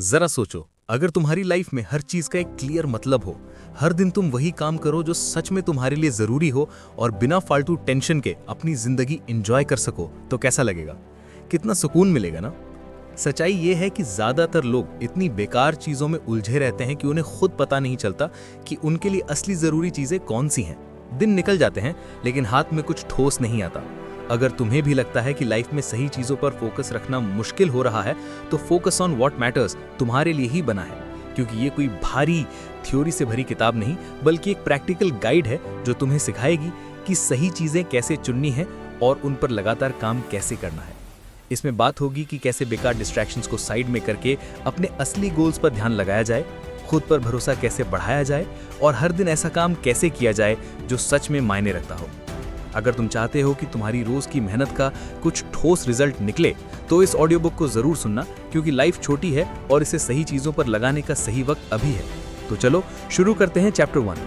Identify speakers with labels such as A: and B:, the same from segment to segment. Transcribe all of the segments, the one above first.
A: जरा सोचो, अगर तुम्हारी लाइफ में हर चीज का एक क्लियर मतलब हो, हर दिन तुम वही काम करो जो सच में तुम्हारे लिए जरूरी हो और बिना फालतू टेंशन के अपनी जिंदगी एंजॉय कर सको, तो कैसा लगेगा? कितना सुकून मिलेगा ना। सच्चाई ये है कि ज्यादातर लोग इतनी बेकार चीजों में उलझे रहते हैं कि उन्हें खुद पता नहीं चलता कि उनके लिए असली जरूरी चीजें कौन सी हैं। दिन निकल जाते हैं लेकिन हाथ में कुछ ठोस नहीं आता। अगर तुम्हें भी लगता है कि लाइफ में सही चीजों पर फोकस रखना मुश्किल हो रहा है, तो फोकस ऑन व्हाट मैटर्स तुम्हारे लिए ही बना है, क्योंकि ये कोई भारी थ्योरी से भरी किताब नहीं, बल्कि एक प्रैक्टिकल गाइड है जो तुम्हें सिखाएगी कि सही चीजें कैसे चुननी है और उन पर लगातार काम कैसे करना है। इसमें बात होगी कि कैसे बेकार डिस्ट्रैक्शंस को साइड में करके अपने असली गोल्स पर ध्यान लगाया जाए, खुद पर भरोसा कैसे बढ़ाया जाए और हर दिन ऐसा काम कैसे किया जाए जो सच में मायने रखता हो। अगर तुम चाहते हो कि तुम्हारी रोज की मेहनत का कुछ ठोस रिजल्ट निकले, तो इस ऑडियो बुक को जरूर सुनना, क्योंकि लाइफ छोटी है और इसे सही चीजों पर लगाने का सही वक्त अभी है। तो चलो शुरू करते हैं चैप्टर 1।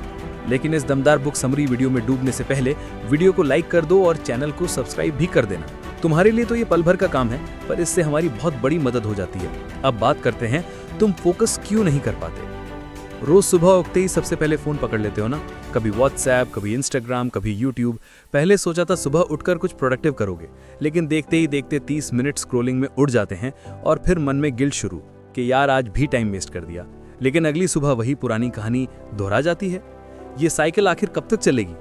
A: लेकिन इस दमदार बुक समरी वीडियो में डूबने से पहले वीडियो को लाइक कर दो और चैनल को सब्सक्राइब भी कर देना। तुम्हारे लिए तो ये पल भर का काम है, पर इससे हमारी बहुत बड़ी मदद हो जाती है। अब बात करते हैं, तुम फोकस क्यों नहीं कर पाते? रोज सुबह उठते ही सबसे पहले फोन पकड़ लेते हो ना। कभी व्हाट्सएप, कभी इंस्टाग्राम, कभी यूट्यूब। पहले सोचा था सुबह उठकर कुछ प्रोडक्टिव करोगे, लेकिन देखते ही देखते 30 मिनट स्क्रॉलिंग में उड़ जाते हैं और फिर मन में गिल्ट शुरू कि यार आज भी टाइम वेस्ट कर दिया। लेकिन अगली सुबह वही पुरानी कहानी दोहरा जाती है। ये साइकिल आखिर कब तक चलेगी?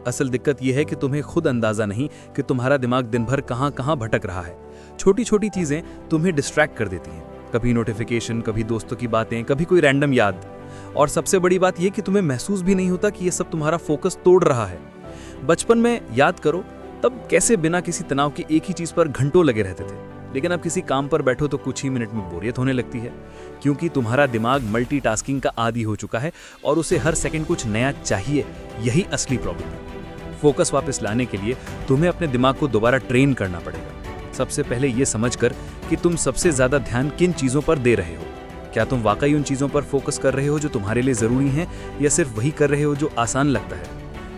A: असल दिक्कत यह है कि तुम्हें खुद अंदाजा नहीं कि तुम्हारा दिमाग दिन भर कहां कहां भटक रहा है। छोटी छोटी चीजें तुम्हें डिस्ट्रैक्ट कर देती हैं, कभी नोटिफिकेशन, कभी दोस्तों की बातें, कभी कोई रैंडम याद। और सबसे बड़ी बात यह कि तुम्हें महसूस भी नहीं होता कि यह सब तुम्हारा फोकस तोड़ रहा है। बचपन में याद करो, तब कैसे बिना किसी तनाव के एक ही चीज पर घंटों लगे रहते थे। लेकिन अब किसी काम पर बैठो तो कुछ ही मिनट में बोरियत होने लगती है, क्योंकि तुम्हारा दिमाग मल्टीटास्किंग का आदी हो चुका है और उसे हर सेकंड कुछ नया चाहिए। यही असली प्रॉब्लम है। फोकस वापस लाने के लिए तुम्हें अपने दिमाग को दोबारा ट्रेन करना पड़ेगा। सबसे पहले यह समझकर कि तुम सबसे ज्यादा ध्यान किन चीजों पर दे रहे हो। क्या तुम वाकई उन चीजों पर फोकस कर रहे हो जो तुम्हारे लिए जरूरी हैं, या सिर्फ वही कर रहे हो जो आसान लगता है?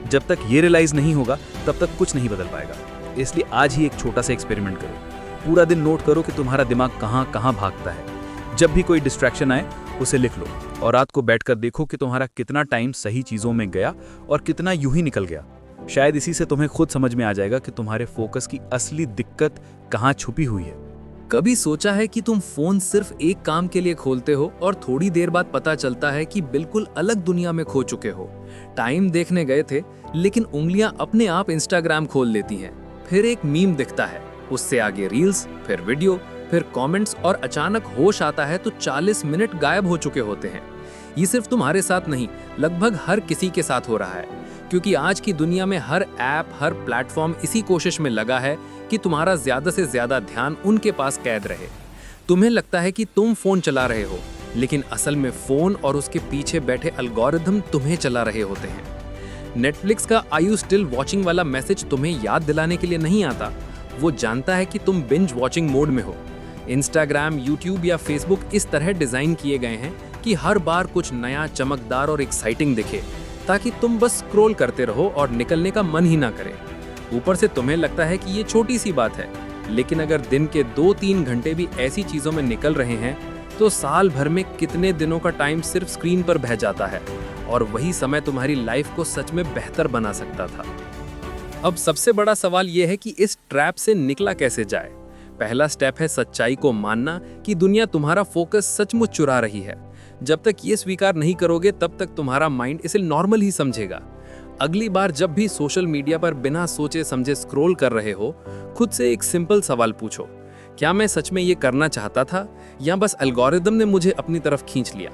A: जब तक ये रियलाइज नहीं होगा, तब तक कुछ नहीं बदल पाएगा। इसलिए आज ही एक छोटा सा एक्सपेरिमेंट करो। पूरा दिन नोट करो कि तुम्हारा दिमाग कहाँ कहाँ भागता है। जब भी कोई डिस्ट्रैक्शन आए, उसे लिख लो और रात को बैठकर देखो कि तुम्हारा कितना टाइम सही चीजों में गया और कितना यूं ही निकल गया। शायद इसी से तुम्हें खुद समझ में आ जाएगा कि तुम्हारे फोकस की असली दिक्कत कहाँ छुपी हुई है।
B: कभी सोचा है कि तुम फोन सिर्फ एक काम के लिए खोलते हो और थोड़ी देर बाद पता चलता है कि बिल्कुल अलग दुनिया में खो चुके हो? टाइम देखने गए थे, लेकिन उंगलियां अपने आप इंस्टाग्राम खोल लेती हैं। फिर एक मीम दिखता है, उससे आगे रील्स, फिर वीडियो, फिर कमेंट्स, और अचानक होश आता है तो 40 मिनट गायब हो चुके होते हैं। ये सिर्फ तुम्हारे साथ नहीं, लगभग हर किसी के साथ हो रहा है, क्योंकि आज की दुनिया में हर ऐप, हर प्लेटफॉर्म इसी कोशिश में लगा है कि तुम्हारा ज्यादा से ज्यादा ध्यान उनके पास कैद रहे। तुम्हें लगता है कि तुम फोन चला रहे हो, लेकिन असल में फोन और उसके पीछे बैठे एल्गोरिथम तुम्हें चला रहे होते हैं। नेटफ्लिक्स का "आर यू स्टिल वॉचिंग" वाला मैसेज तुम्हें याद दिलाने के लिए नहीं आता, वो जानता है कि तुम बिंज वॉचिंग मोड में हो। इंस्टाग्राम, यूट्यूब या फेसबुक इस तरह डिजाइन किए गए हैं कि हर बार कुछ नया, चमकदार और एक्साइटिंग दिखे, ताकि तुम बस स्क्रॉल करते रहो और निकलने का मन ही ना करे। ऊपर से तुम्हें लगता है कि ये छोटी सी बात है, लेकिन अगर दिन के 2-3 घंटे भी ऐसी चीजों में निकल रहे हैं, तो साल भर में कितने दिनों का टाइम सिर्फ स्क्रीन पर बह जाता है, और वही समय तुम्हारी लाइफ को सच में बेहतर बना सकता था। अब सबसे बड़ा सवाल यह है कि इस ट्रैप से निकला कैसे जाए। पहला स्टेप है सच्चाई को मानना कि दुनिया तुम्हारा फोकस सचमुच चुरा रही है। जब तक ये स्वीकार नहीं करोगे, तब तक तुम्हारा माइंड इसे नॉर्मल ही समझेगा। अगली बार जब भी सोशल मीडिया पर बिना सोचे समझे स्क्रॉल कर रहे हो, खुद से एक सिंपल सवाल पूछो, क्या मैं सच में ये करना चाहता था, या बस एल्गोरिदम ने मुझे अपनी तरफ खींच लिया?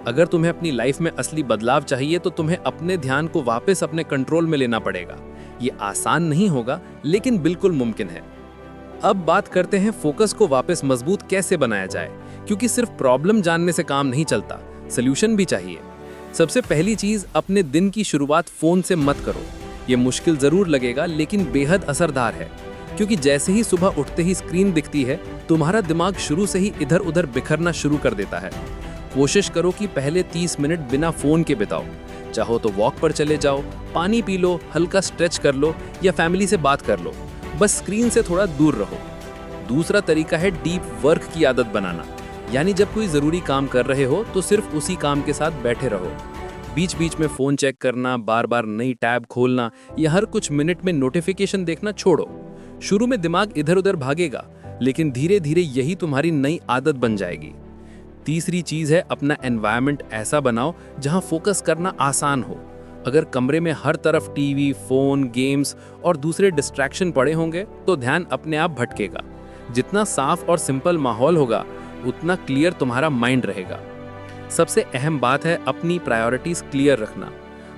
B: अगर तुम्हें अपनी लाइफ में असली बदलाव चाहिए, तो तुम्हें अपने ध्यान को वापस अपने कंट्रोल में लेना पड़ेगा। ये आसान नहीं होगा, लेकिन बिल्कुल मुमकिन है। अब बात करते हैं फोकस को वापस मजबूत कैसे बनाया जाए, क्योंकि सिर्फ प्रॉब्लम जानने से काम नहीं चलता, सॉल्यूशन भी चाहिए। सबसे पहली चीज, अपने दिन की शुरुआत फोन से मत करो। ये मुश्किल जरूर लगेगा, लेकिन बेहद असरदार है, क्योंकि जैसे ही सुबह उठते ही स्क्रीन दिखती है, तुम्हारा दिमाग शुरू से ही इधर उधर बिखरना शुरू कर देता है। कोशिश करो कि पहले 30 मिनट बिना फोन के बिताओ। चाहो तो वॉक पर चले जाओ, पानी पी लो, हल्का स्ट्रेच कर लो, या फैमिली से बात कर लो। बस स्क्रीन से थोड़ा दूर रहो। दूसरा तरीका है डीप वर्क की आदत बनाना। यानी जब कोई ज़रूरी काम कर रहे हो तो सिर्फ उसी काम के साथ बैठे रहो। बीच बीच में फ़ोन चेक करना, बार बार नई टैब खोलना या हर कुछ मिनट में नोटिफिकेशन देखना छोड़ो। शुरू में दिमाग इधर उधर भागेगा, लेकिन धीरे धीरे यही तुम्हारी नई आदत बन जाएगी। तीसरी चीज़ है अपना एनवायरनमेंट ऐसा बनाओ जहां फोकस करना आसान हो। अगर कमरे में हर तरफ टीवी, फ़ोन, गेम्स और दूसरे डिस्ट्रैक्शन पड़े होंगे तो ध्यान अपने आप भटकेगा। जितना साफ और सिंपल माहौल होगा उतना क्लियर तुम्हारा माइंड रहेगा। सबसे अहम बात है अपनी प्रायोरिटीज क्लियर रखना।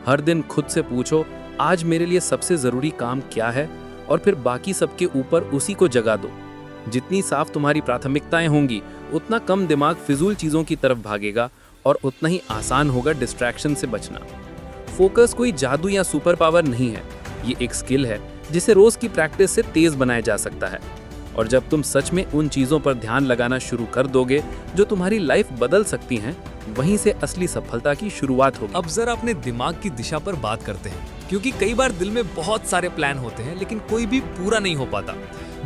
B: हर दिन खुद से पूछो, आज मेरे लिए सबसे ज़रूरी काम क्या है, और फिर बाकी सबके ऊपर उसी को जगा दो। जितनी साफ तुम्हारी प्राथमिकताएं होंगी उतना कम दिमाग फिजूल चीज़ों की तरफ भागेगा और उतना ही आसान होगा डिस्ट्रैक्शन से बचना। फोकस कोई जादू या सुपर पावर नहीं है, ये एक स्किल है जिसे रोज़ की प्रैक्टिस से तेज़ बनाया जा सकता है। और जब तुम सच में उन चीज़ों पर ध्यान लगाना शुरू कर दोगे जो तुम्हारी लाइफ बदल सकती हैं, वहीं से असली सफलता की शुरुआत होगी।
C: अब जरा अपने दिमाग की दिशा पर बात करते हैं, क्योंकि कई बार दिल में बहुत सारे प्लान होते हैं लेकिन कोई भी पूरा नहीं हो पाता।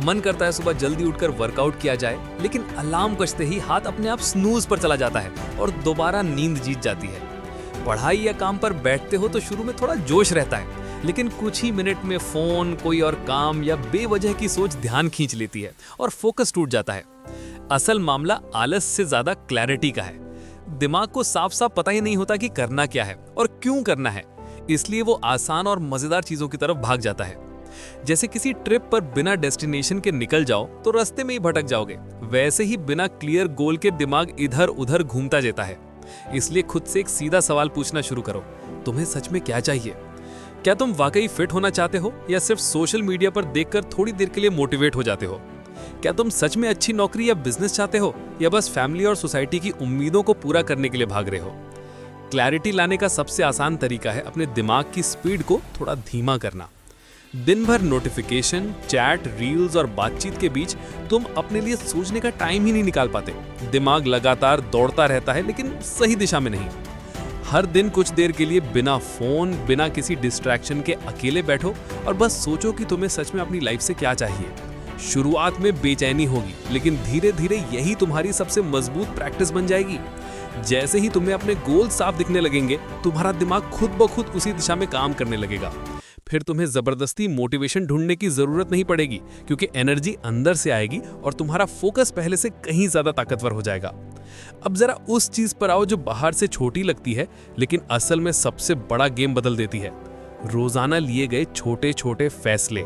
C: मन करता है सुबह जल्दी उठकर वर्कआउट किया जाए, लेकिन अलार्म बजते ही हाथ अपने आप स्नूज पर चला जाता है और दोबारा नींद जीत जाती है। पढ़ाई या काम पर बैठते हो तो शुरू में थोड़ा जोश रहता है, लेकिन कुछ ही मिनट में फोन, कोई और काम या बेवजह की सोच ध्यान खींच लेती है और फोकस टूट जाता है। असल मामला आलस से ज्यादा क्लैरिटी का है। दिमाग को साफ साफ पता ही नहीं होता कि करना क्या है और क्यों करना है, इसलिए वो आसान और मजेदार चीजों की तरफ भाग जाता है। जैसे किसी ट्रिप पर बिना डेस्टिनेशन के निकल जाओ तो रास्ते में ही भटक जाओगे, वैसे ही बिना क्लियर गोल के दिमाग इधर उधर घूमता जाता है। इसलिए खुद से एक सीधा सवाल पूछना शुरू करो, तुम्हें सच में क्या चाहिए? क्या तुम वाकई फिट होना चाहते हो या सिर्फ सोशल मीडिया पर देखकर थोड़ी देर के लिए मोटिवेट हो जाते हो? क्या तुम सच में अच्छी नौकरी या बिजनेस चाहते हो या बस फैमिली और सोसाइटी की उम्मीदों को पूरा करने के लिए भाग रहे हो? क्लैरिटी लाने का सबसे आसान तरीका है अपने दिमाग की स्पीड को थोड़ा धीमा करना। दिन भर नोटिफिकेशन, चैट, रील्स और बातचीत के बीच तुम अपने लिए सोचने का टाइम ही नहीं निकाल पाते। दिमाग लगातार दौड़ता रहता है लेकिन सही दिशा में नहीं। हर दिन कुछ देर के लिए बिना फोन, बिना किसी डिस्ट्रैक्शन के अकेले बैठो और बस सोचो कि तुम्हें सच में अपनी लाइफ से क्या चाहिए। शुरुआत में बेचैनी होगी, लेकिन धीरे धीरे यही तुम्हारी सबसे मजबूत प्रैक्टिस बन जाएगी। जैसे ही तुम्हें अपने गोल साफ दिखने लगेंगे, तुम्हारा दिमाग खुद ब खुद उसी दिशा में काम करने लगेगा। फिर तुम्हें जबरदस्ती मोटिवेशन ढूंढने की जरूरत नहीं पड़ेगी, क्योंकि एनर्जी अंदर से आएगी और तुम्हारा फोकस पहले से कहीं ज्यादा ताकतवर हो जाएगा। अब जरा उस चीज पर आओ जो बाहर से छोटी लगती है लेकिन असल में सबसे बड़ा गेम बदल देती है। रोजाना लिए गए छोटे छोटे फैसले।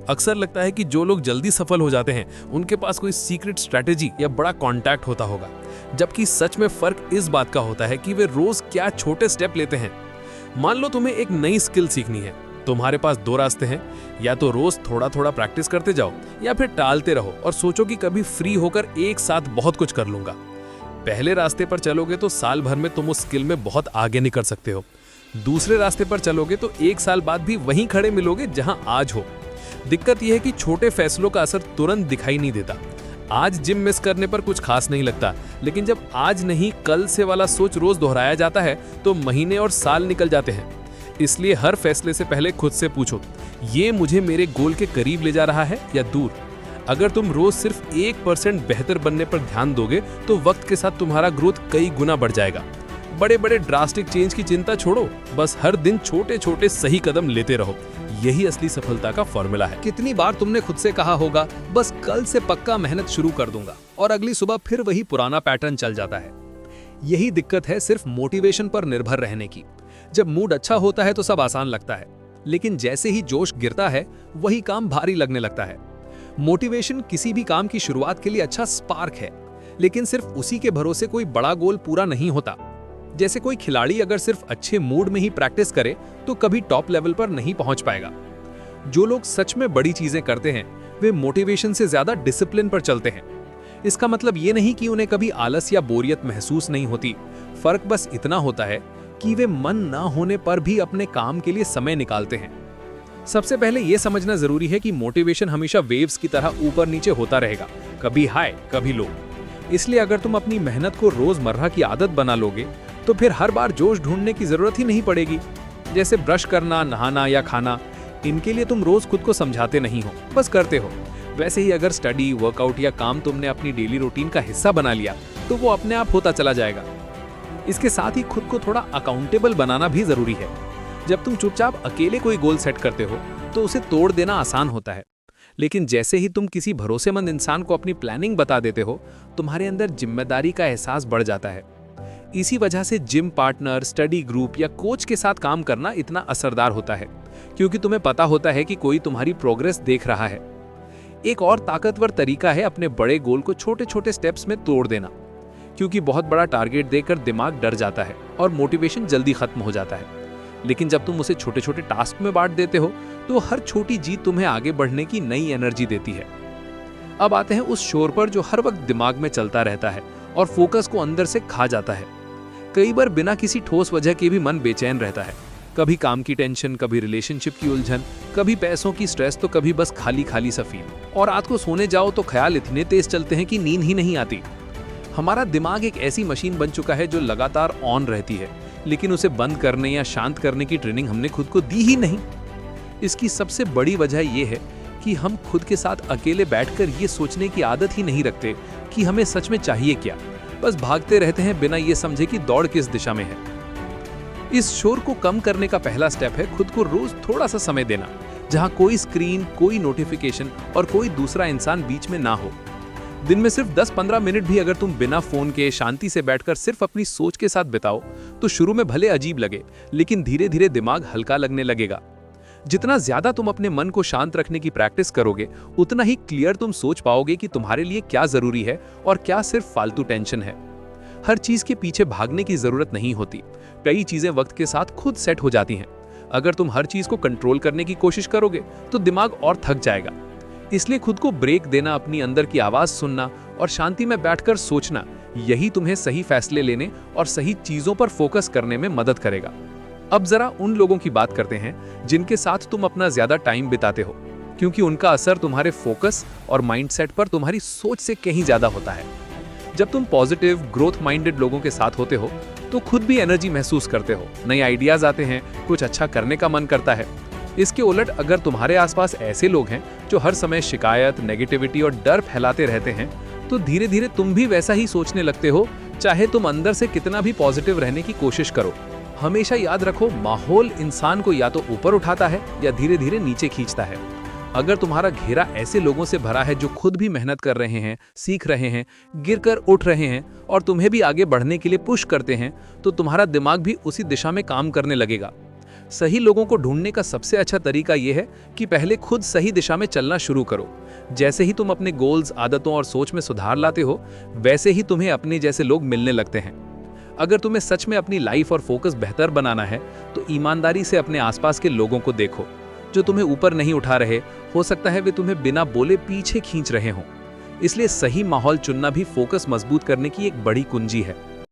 C: अक्सर लगता है कि जो लोग जल्दी सफल हो जाते हैं उनके पास कोई सीक्रेट स्ट्रैटेजी या बड़ा कॉन्टैक्ट होता होगा, जबकि सच में फर्क इस बात का होता है कि वे रोज क्या छोटे स्टेप लेते हैं। मान लो तुम्हें एक नई स्किल सीखनी है, तुम्हारे पास दो रास्ते हैं, या तो रोज थोड़ा थोड़ा प्रैक्टिस करते जाओ या फिर टालते रहो और सोचो कि कभी फ्री होकर एक साथ बहुत कुछ कर लूंगा। पहले रास्ते पर चलोगे तो साल भर में तुम उस स्किल में बहुत आगे निकल सकते हो। दूसरे रास्ते पर चलोगे तो एक साल बाद भी वहीं खड़े मिलोगे जहां आज हो। दिक्कत यह है कि छोटे फैसलों का असर तुरंत दिखाई नहीं देता। आज जिम मिस करने पर कुछ खास नहीं लगता, लेकिन जब आज नहीं कल से वाला सोच रोज दोहराया जाता है तो महीने और साल निकल जाते हैं। इसलिए हर फैसले से पहले खुद से पूछो, ये मुझे मेरे गोल के करीब ले जा रहा है या दूर? अगर तुम रोज सिर्फ 1% बेहतर बनने पर ध्यान दोगे तो वक्त के साथ तुम्हारा ग्रोथ कई गुना बढ़ जाएगा। बड़े बड़े ड्रास्टिक चेंज की चिंता छोड़ो, बस हर दिन छोटे छोटे सही कदम लेते रहो। यही असली सफलता का फॉर्मूला है। कितनी बार तुमने खुद से कहा होगा, बस कल से पक्का मेहनत शुरू कर दूंगा, और अगली सुबह फिर वही पुराना पैटर्न चल जाता है। यही दिक्कत है सिर्फ मोटिवेशन पर निर्भर रहने की। जब मूड अच्छा होता है तो सब आसान लगता है, लेकिन जैसे ही जोश गिरता है वही काम भारी लगने लगता है। मोटिवेशन किसी भी काम की शुरुआत के लिए अच्छा स्पार्क है, लेकिन सिर्फ उसी के भरोसे कोई बड़ा गोल पूरा नहीं होता। जैसे कोई खिलाड़ी अगर सिर्फ अच्छे मूड में ही प्रैक्टिस करे तो कभी टॉप लेवल पर नहीं पहुंच पाएगा। जो लोग सच में बड़ी चीजें करते हैं वे मोटिवेशन से ज्यादा डिसिप्लिन पर चलते हैं। इसका मतलब ये नहीं कि उन्हें कभी आलस या बोरियत महसूस नहीं होती। फर्क बस इतना होता है कि वे मन ना होने पर भी अपने काम के लिए समय निकालते हैं। सबसे पहले यह समझना जरूरी है कि मोटिवेशन हमेशा वेव्स की तरह ऊपर नीचे होता रहेगा, कभी हाई कभी लो। इसलिए अगर तुम अपनी मेहनत को रोजमर्रा की आदत बना लोगे तो फिर हर बार जोश ढूंढने की जरूरत ही नहीं पड़ेगी। जैसे ब्रश करना, नहाना या खाना, इनके लिए तुम रोज खुद को समझाते नहीं हो, बस करते हो। वैसे ही अगर स्टडी, वर्कआउट या काम तुमने अपनी डेली रूटीन का हिस्सा बना लिया तो वो अपने आप होता चला जाएगा। इसके साथ ही खुद को थोड़ा अकाउंटेबल बनाना भी जरूरी है। जब तुम चुपचाप अकेले कोई गोल सेट करते हो तो उसे तोड़ देना आसान होता है, लेकिन जैसे ही तुम किसी भरोसेमंद इंसान को अपनी प्लानिंग बता देते हो, तुम्हारे अंदर जिम्मेदारी का एहसास बढ़ जाता है। इसी वजह से जिम पार्टनर, स्टडी ग्रुप या कोच के साथ काम करना इतना असरदार होता है, क्योंकि तुम्हें पता होता है कि कोई तुम्हारी प्रोग्रेस देख रहा है। एक और ताकतवर तरीका है अपने बड़े गोल को छोटे छोटे स्टेप्स में तोड़ देना, क्योंकि बहुत बड़ा टारगेट देकर दिमाग डर जाता है और मोटिवेशन जल्दी खत्म हो जाता है। लेकिन जब तुम उसे छोटे छोटे टास्क में बांट देते हो तो हर छोटी जीत तुम्हें आगे बढ़ने की नई एनर्जी देती है। अब आते हैं उस शोर पर जो हर वक्त दिमाग में चलता रहता है और फोकस को अंदर से खा जाता है। कई बार बिना किसी ठोस वजह के भी मन बेचैन रहता है। कभी काम की टेंशन, कभी रिलेशनशिप की उलझन, कभी पैसों की स्ट्रेस, तो कभी बस खाली खाली सा फील। और रात को सोने जाओ तो ख्याल इतने तेज चलते हैं कि नींद ही नहीं आती। हमारा दिमाग एक ऐसी मशीन बन चुका है जो लगातार ऑन रहती है, लेकिन उसे बंद करने या शांत करने की ट्रेनिंग हमने खुद को दी ही नहीं। इसकी सबसे बड़ी वजह यह है कि हम खुद के साथ अकेले बैठकर ये सोचने की आदत ही नहीं रखते कि हमें सच में चाहिए क्या। बस भागते रहते हैं बिना ये समझे कि दौड़ किस दिशा में है। इस शोर को कम करने का पहला स्टेप है खुद को रोज थोड़ा सा समय देना, जहां कोई स्क्रीन, कोई नोटिफिकेशन और कोई दूसरा इंसान बीच में ना हो। दिन में सिर्फ 10-15 मिनट भी अगर तुम बिना फोन के शांति से बैठकर सिर्फ अपनी सोच के साथ बिताओ तो शुरू में भले अजीब लगे, लेकिन धीरे धीरे दिमाग हल्का लगने लगेगा। जितना ज्यादा तुम अपने मन को शांत रखने की प्रैक्टिस करोगे, उतना ही क्लियर तुम सोच पाओगे कि तुम्हारे लिए क्या जरूरी है और क्या सिर्फ फालतू टेंशन है। हर चीज के पीछे भागने की जरूरत नहीं होती। कई चीजें वक्त के साथ खुद सेट हो जाती हैं। अगर तुम हर चीज को कंट्रोल करने की कोशिश करोगे तो दिमाग और थक जाएगा। इसलिए खुद को ब्रेक देना, अपनी अंदर की आवाज सुनना और शांति में बैठकर सोचना, यही तुम्हें सही फैसले लेने और सही चीजों पर फोकस करने में मदद करेगा। अब जरा उन लोगों की बात करते हैं जिनके साथ तुम अपना ज्यादा टाइम बिताते हो, क्योंकि उनका असर तुम्हारे फोकस और माइंडसेट पर तुम्हारी सोच से कहीं ज्यादा होता है। जब तुम पॉजिटिव, ग्रोथ माइंडेड लोगों के साथ होते हो तो खुद भी एनर्जी महसूस करते हो, नए आइडियाज आते हैं, कुछ अच्छा करने का मन करता है। इसके उलट अगर तुम्हारे आसपास ऐसे लोग हैं जो हर समय शिकायत, नेगेटिविटी और डर फैलाते रहते हैं, तो धीरे धीरे तुम भी वैसा ही सोचने लगते हो, चाहे तुम अंदर से कितना भी पॉजिटिव रहने की कोशिश करो। हमेशा याद रखो, माहौल इंसान को या तो ऊपर उठाता है या धीरे धीरे नीचे खींचता है। अगर तुम्हारा घेरा ऐसे लोगों से भरा है जो खुद भी मेहनत कर रहे हैं, सीख रहे हैं, गिरकर उठ रहे हैं और तुम्हें भी आगे बढ़ने के लिए पुश करते हैं, तो तुम्हारा दिमाग भी उसी दिशा में काम करने लगेगा। सही लोगों को ढूंढने का सबसे अच्छा तरीका यह है कि पहले खुद सही दिशा में चलना शुरू करो। जैसे ही तुम अपने गोल्स, आदतों और सोच में सुधार लाते हो, वैसे ही तुम्हें अपने जैसे लोग मिलने लगते हैं। अगर तुम्हें सच में अपनी लाइफ और फोकस बेहतर बनाना है तो ईमानदारी से अपने आसपास के लोगों को देखो जो तुम्हें ऊपर नहीं उठा रहे। हो सकता है वे तुम्हें बिना बोले पीछे खींच रहे हों। इसलिए सही माहौल चुनना भी फोकस मजबूत करने की एक बड़ी कुंजी है।